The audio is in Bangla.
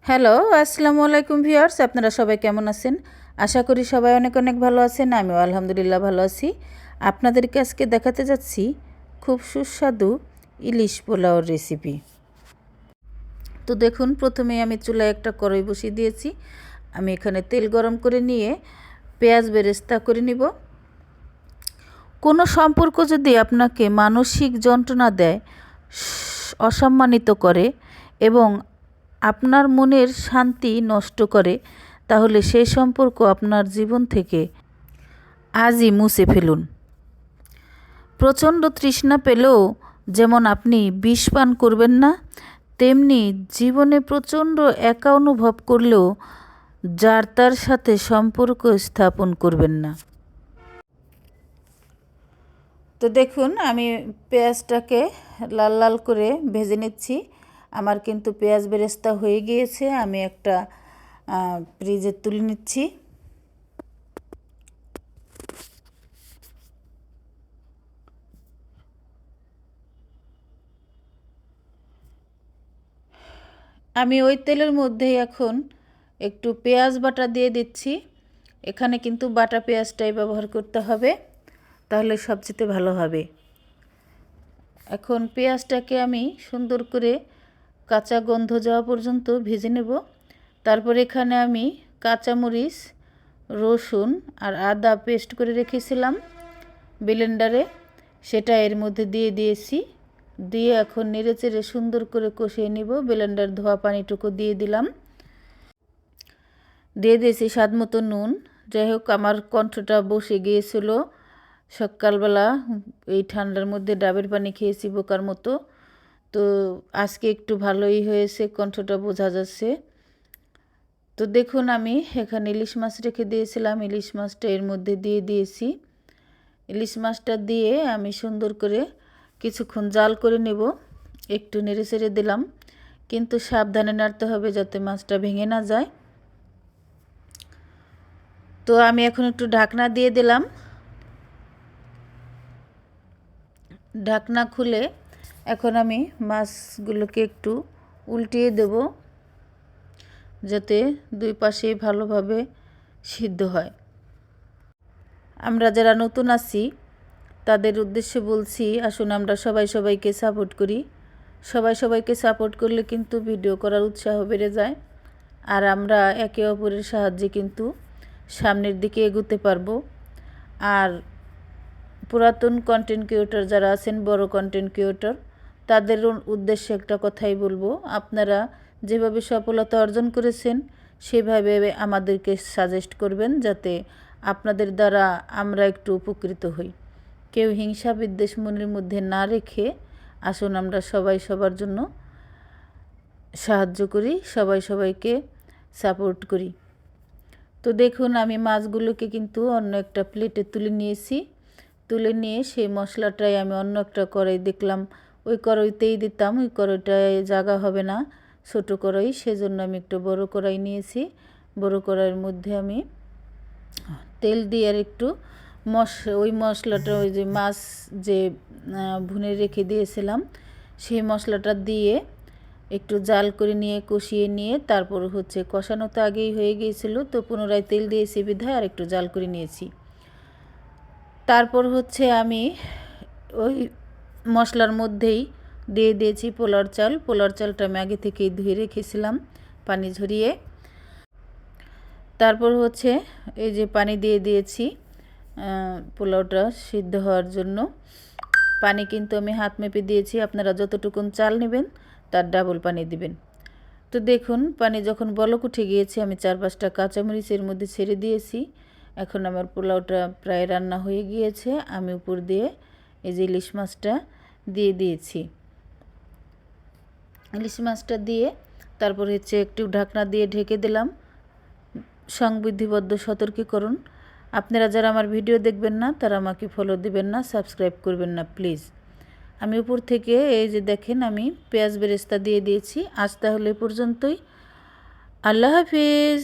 হ্যালো, আসসালামু আলাইকুম ভিউয়ার্স। আপনারা সবাই কেমন আছেন? আশা করি সবাই অনেক অনেক ভালো আছেন। আমিও আলহামদুলিল্লাহ ভালো আছি। আপনাদেরকে আজকে দেখাতে যাচ্ছি খুব সুস্বাদু ইলিশ পোলাওর রেসিপি। তো দেখুন, প্রথমে আমি চুলায় একটা কড়াই বসিয়ে দিয়েছি। আমি এখানে তেল গরম করে নিয়ে পেঁয়াজ বেরেস্তা করে নিব। কোনো সম্পর্ক যদি আপনাকে মানসিক যন্ত্রণা দেয়, অসম্মানিত করে এবং আপনার মনের শান্তি নষ্ট করে, তাহলে সেই সম্পর্ক আপনার জীবন থেকে আজই মুছে ফেলুন। প্রচণ্ড তৃষ্ণা পেলেও যেমন আপনি বিষ পান করবেন না, তেমনি জীবনে প্রচণ্ড একা অনুভব করলেও যার তার সাথে সম্পর্ক স্থাপন করবেন না। তো দেখুন, আমি পেঁয়াজটাকে লাল লাল করে ভেজে নিচ্ছি। আমার কিন্তু পেঁয়াজ বেরেস্তা হয়ে গিয়েছে। আমি একটা ফ্রিজে তুলে নিচ্ছি। আমি ওই তেলের মধ্যেই এখন একটু পেঁয়াজ বাটা দিয়ে দিচ্ছি। এখানে কিন্তু বাটা পেঁয়াজটাই ব্যবহার করতে হবে, তাহলে সবচেয়ে ভালো হবে। এখন পেঁয়াজটাকে আমি সুন্দর করে কাঁচা গন্ধ যাওয়া পর্যন্ত ভেজে নেব। তারপর এখানে আমি কাঁচামরিচ, রসুন আর আদা পেস্ট করে রেখেছিলাম ব্লেন্ডারে, সেটা এর মধ্যে দিয়ে দিয়েছি। দিয়ে এখন নেড়েচেড়ে সুন্দর করে কষিয়ে নিব। ব্লেন্ডার ধোয়া পানিটুকু দিয়ে দিলাম। দিয়ে দিয়েছি স্বাদ মতো নুন। যাই হোক, আমার কণ্ঠটা বসে গিয়েছিল। সকালবেলা এই ঠান্ডার মধ্যে ডাবের পানি খেয়েছি বোকার মতো। তো আজকে একটু ভালোই হয়েছে, কণ্ঠটা বোঝা যাচ্ছে। তো দেখুন, আমি এখানে ইলিশ মাছ রেখে দিয়েছিলাম, ইলিশ মাছটা এর মধ্যে দিয়ে দিয়েছি। ইলিশ মাছটা দিয়ে আমি সুন্দর করে কিছুক্ষণ জাল করে নেব। একটু নেড়ে চেড়ে দিলাম, কিন্তু সাবধানে নাড়তে হবে যাতে মাছটা ভেঙে না যায়। তো আমি এখন একটু ঢাকনা দিয়ে দিলাম। ঢাকনা খুলে এখন আমি মাছগুলোকে একটু উল্টিয়ে দেব, যাতে দুই পাশেই ভালোভাবে সিদ্ধ হয়। আমরা যারা নতুন আছি তাদের উদ্দেশ্যে বলছি, আসুন আমরা সবাই সবাইকে সাপোর্ট করি। সবাই সবাইকে সাপোর্ট করলে কিন্তু ভিডিও করার উৎসাহ বেড়ে যায়, আর আমরা একে অপরের সাহায্যে কিন্তু সামনের দিকে এগোতে পারবো। আর পুরাতন কন্টেন্ট ক্রিয়েটর যারা আছেন, বড় কন্টেন্ট ক্রিয়েটর, তাদের উদ্দেশ্যে একটা কথাই বলবো, আপনারা যেভাবে সফলতা অর্জন করেছেন সেভাবে আমাদেরকে সাজেস্ট করবেন, যাতে আপনাদের দ্বারা আমরা একটু উপকৃত হই। কেউ হিংসা বিদ্বেষ মনের মধ্যে না রেখে আসুন আমরা সবাই সবার জন্য সাহায্য করি, সবাই সবাইকে সাপোর্ট করি। তো দেখুন, আমি মাছগুলোকে কিন্তু অন্য একটা প্লেটে তুলে নিয়েছি। তুলে নিয়ে সেই মশলাটাই আমি অন্য একটা কড়াই দেখলাম, ওই কড়াইতেই দিতাম, ওই কড়াইটায় জায়গা হবে না, ছোটো কড়াই, সেজন্য আমি একটু বড় কড়াই নিয়েছি। বড় কড়াইয়ের মধ্যে আমি তেল দিয়ে আর একটু ওই মশলাটা, ওই যে মাছ যে ভুনে রেখে দিয়েছিলাম সেই মশলাটা দিয়ে একটু জাল করে নিয়ে কষিয়ে নিয়ে তারপর হচ্ছে কষানো তো আগেই হয়ে গিয়েছিল, তো পুনরায় তেল দিয়েছি বিধায় আর একটু জাল করে নিয়েছি। তারপর হচ্ছে আমি ওই মশলার মধ্যেই দিয়ে দিয়েছি পোলার চাল। পোলার চালটা আমি আগে থেকেই ধুয়ে রেখেছিলাম পানি ঝরিয়ে। তারপর হচ্ছে এই যে পানি দিয়ে দিয়েছি পোলাওটা সিদ্ধ হওয়ার জন্য। পানি কিন্তু আমি হাত মেপে দিয়েছি, আপনারা যতটুকুন চাল নেবেন তার ডাবল পানি দিবেন। তো দেখুন, পানি যখন বলক উঠে গিয়েছে, আমি 4-5টা কাঁচামরিচের মধ্যে ছেড়ে দিয়েছি। এখন আমার পোলাওটা প্রায় রান্না হয়ে গিয়েছে। আমি উপর দিয়ে এই যে ইলিশ মাছটা দিয়ে দিয়েছি। ইলিশ মাছটা দিয়ে তারপর হচ্ছে একটু ঢাকনা দিয়ে ঢেকে দিলাম। সংবিধিবদ্ধ সতর্কীকরণ, আপনারা যারা আমার ভিডিও দেখবেন না তারা আমাকে ফলো দিবেন না, সাবস্ক্রাইব করবেন না প্লিজ। আমি উপর থেকে এই যে দেখেন আমি পেঁয়াজ বেরেস্তা দিয়ে দিয়েছি। আজ তাহলে পর্যন্তই। আল্লাহ হাফিজ।